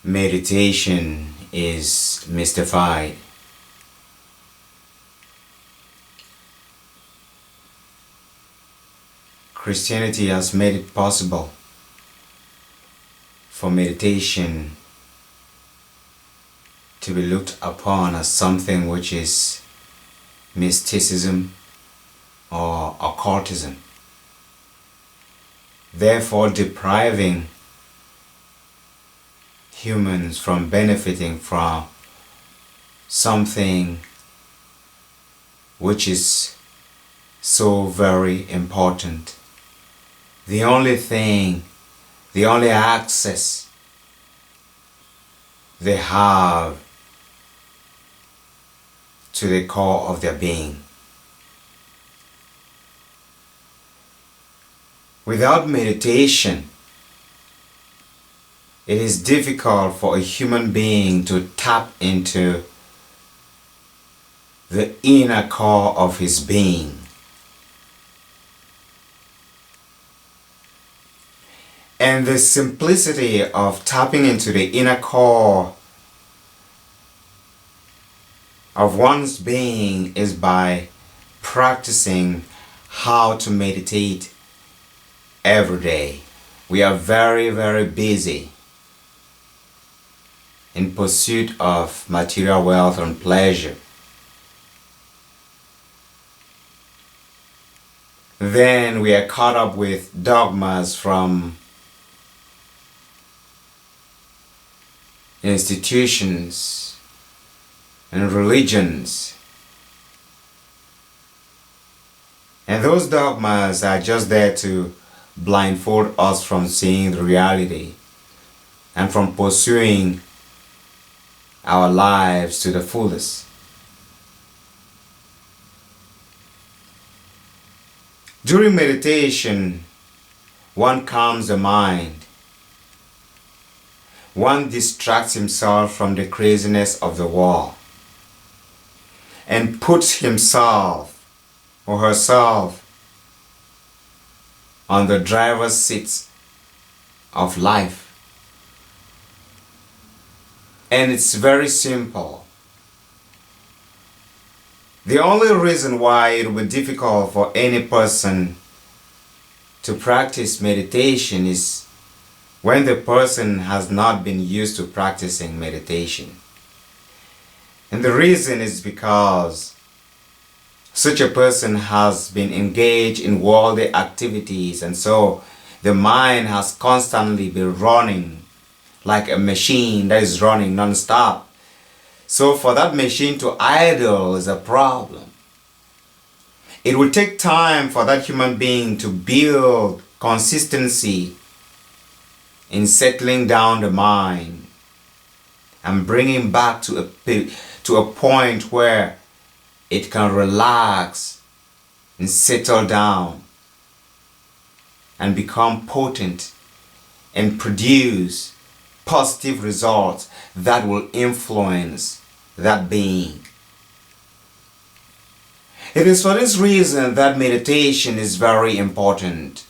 Meditation is mystified. Christianity has made it possible for meditation to be looked upon as something which is mysticism or occultism, therefore depriving humans from benefiting from something which is so very important. The only access they have to the core of their being. Without meditation, it is difficult for a human being to tap into the inner core of his being. And the simplicity of tapping into the inner core of one's being is by practicing how to meditate every day. We are very, very busy in pursuit of material wealth and pleasure. Then we are caught up with dogmas from institutions and religions. And those dogmas are just there to blindfold us from seeing the reality and from pursuing our lives to the fullest. During meditation, one calms the mind. One distracts himself from the craziness of the world and puts himself or herself on the driver's seat of life. And it's very simple. The only reason why it will be difficult for any person to practice meditation is when the person has not been used to practicing meditation. And the reason is because such a person has been engaged in worldly activities, and so the mind has constantly been running like a machine that is running non-stop. So for that machine to idle is a problem. It will take time for that human being to build consistency in settling down the mind and bringing back to a point where it can relax and settle down and become potent and produce positive results that will influence that being. It is for this reason that meditation is very important.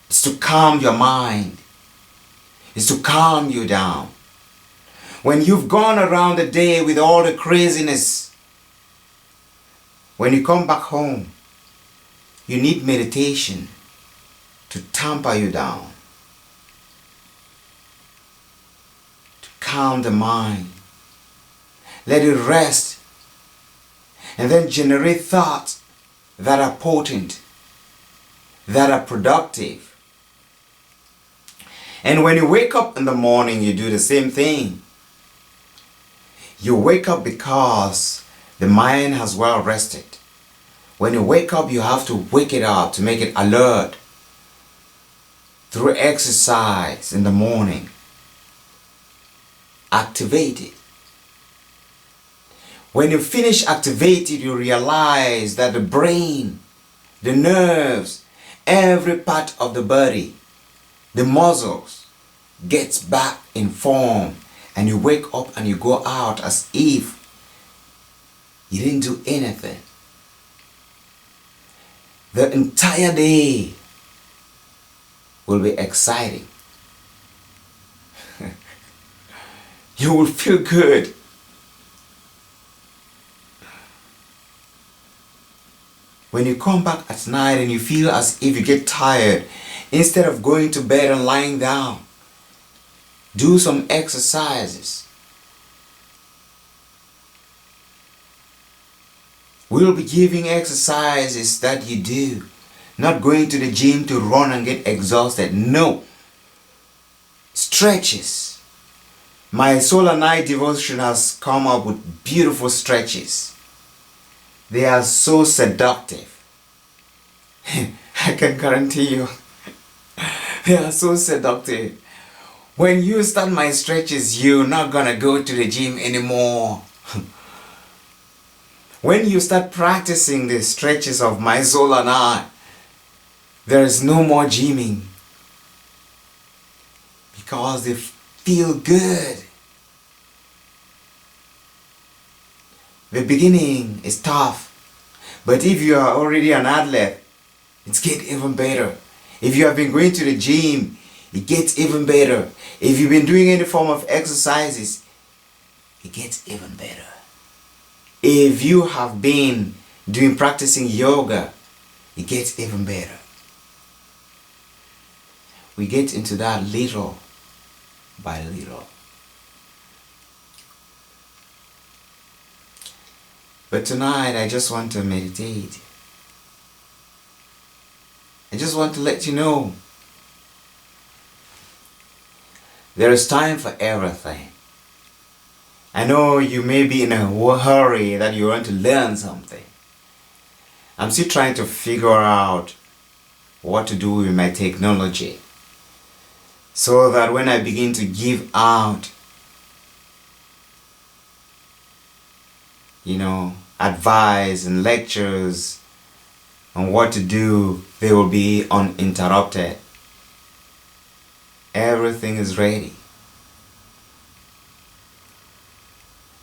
It's to calm your mind. It's to calm you down. When you've gone around the day with all the craziness, when you come back home, you need meditation to tamper you down, to calm the mind, let it rest, and then generate thoughts that are potent, that are productive. And when you wake up in the morning, you do the same thing. You wake up because the mind has well rested. When you wake up, you have to wake it up to make it alert through exercise in the morning. Activate it. When you finish activating, you realize that the brain, the nerves, every part of the body, the muscles gets back in form, and you wake up and you go out as if you didn't do anything. The entire day will be exciting. You will feel good. When you come back at night and you feel as if you get tired, instead of going to bed and lying down, do some exercises. We'll be giving exercises that you do. Not going to the gym to run and get exhausted. No. Stretches. My soul and I devotion has come up with beautiful stretches. They are so seductive. I can guarantee you. They are so seductive. When you start my stretches, you're not gonna go to the gym anymore. When you start practicing the stretches of my soul and I, there is no more gymming. Because they feel good. The beginning is tough. But if you are already an athlete, it gets even better. If you have been going to the gym, it gets even better. If you've been doing any form of exercises, it gets even better. If you have been practicing yoga, it gets even better. We get into that little by little. But tonight I just want to meditate. I just want to let you know there is time for everything. I know you may be in a hurry that you want to learn something. I'm still trying to figure out what to do with my technology so that when I begin to give out, advice and lectures on what to do, they will be uninterrupted. Everything is ready.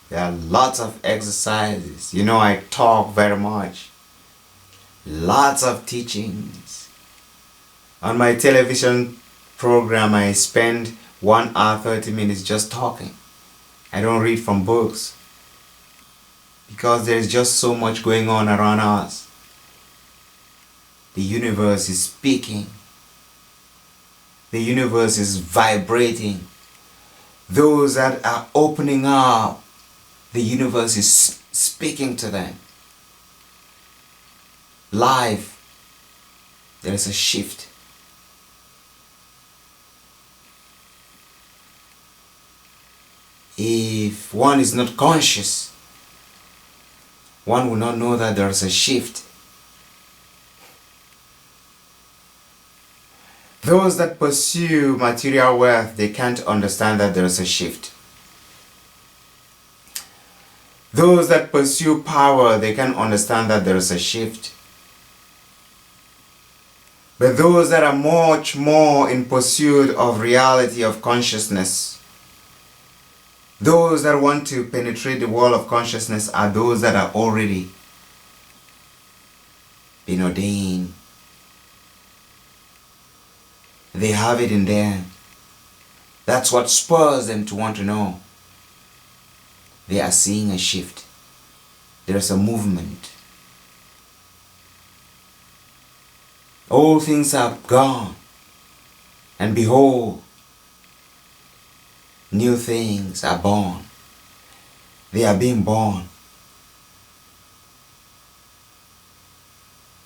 There are lots of exercises. I talk very much. Lots of teachings. On my television program, I spend 1 hour 30 minutes just talking. I don't read from books. Because there's just so much going on around us. The universe is speaking. The universe is vibrating. Those that are opening up, the universe is speaking to them. Life, there is a shift. If one is not conscious, one will not know that there is a shift. Those that pursue material wealth, they can't understand that there is a shift. Those that pursue power, they can understand that there is a shift. But those that are much more in pursuit of reality of consciousness, those that want to penetrate the world of consciousness are those that are already been ordained. They have it in them. That's what spurs them to want to know. They are seeing a shift. There's a movement. All things are gone. And behold, new things are born. They are being born.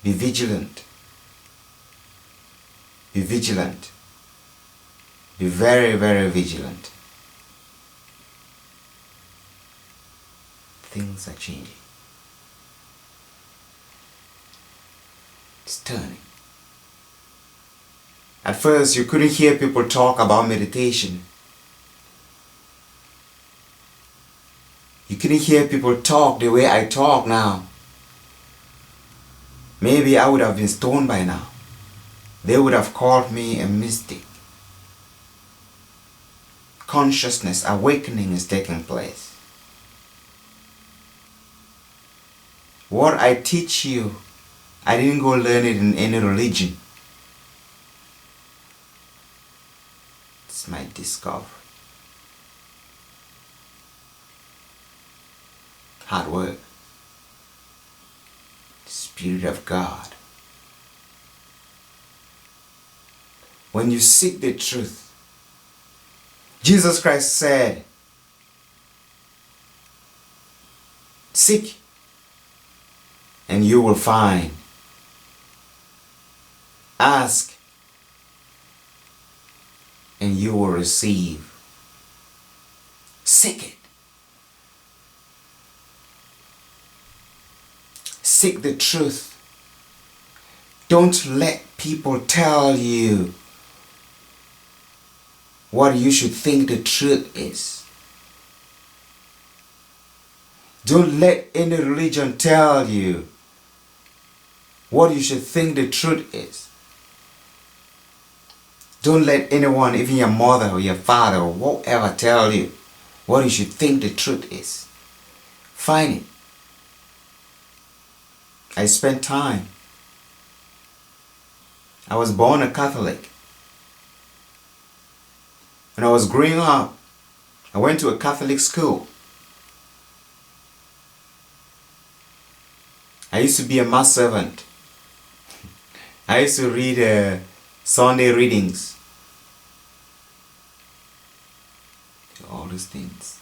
Be vigilant. Be vigilant. Be very, very vigilant. Things are changing. It's turning. At first, you couldn't hear people talk about meditation. You couldn't hear people talk the way I talk now. Maybe I would have been stoned by now. They would have called me a mystic. Consciousness, awakening is taking place. What I teach you, I didn't go learn it in any religion. It's my discovery. hard work. The Spirit of God. When you seek the truth, Jesus Christ said, seek and you will find. Ask and you will receive. Seek it. Seek the truth. Don't let people tell you what you should think the truth is. Don't let any religion tell you what you should think the truth is. Don't let anyone, even your mother or your father or whoever, tell you what you should think the truth is. Find it. I spent time. I was born a Catholic. When I was growing up, I went to a Catholic school. I used to be a mass servant. I used to read Sunday readings. All these things.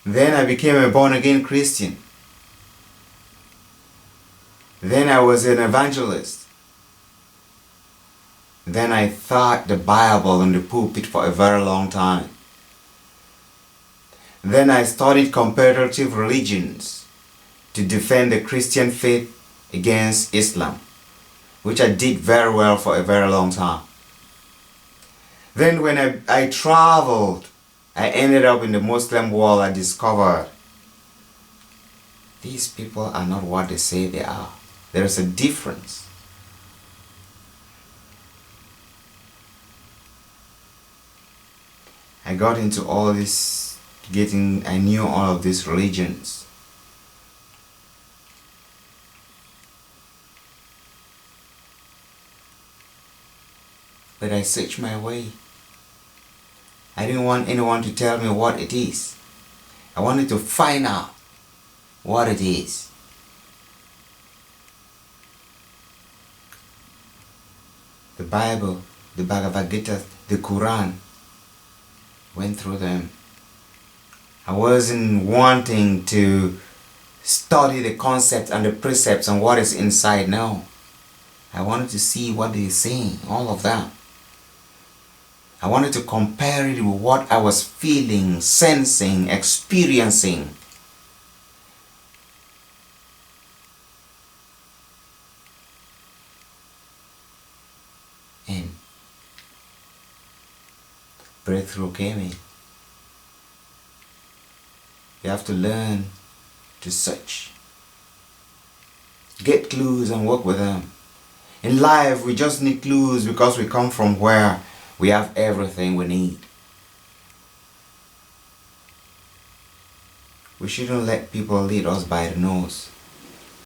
Then I became a born-again Christian. Then I was an evangelist. Then I taught the Bible in the pulpit for a very long time. Then I studied comparative religions to defend the Christian faith against Islam, which I did very well for a very long time. Then when I traveled, I ended up in the Muslim world. I discovered these people are not what they say they are. There is a difference. I got into all this, I knew all of these religions. But I searched my way. I didn't want anyone to tell me what it is. I wanted to find out what it is. The Bible, the Bhagavad Gita, the Quran, went through them. I wasn't wanting to study the concepts and the precepts and what is inside now. I wanted to see what they're saying, all of that. I wanted to compare it with what I was feeling, sensing, experiencing. And breakthrough came in. You have to learn to search. Get clues and work with them. In life, we just need clues because we come from where we have everything we need. We shouldn't let people lead us by the nose.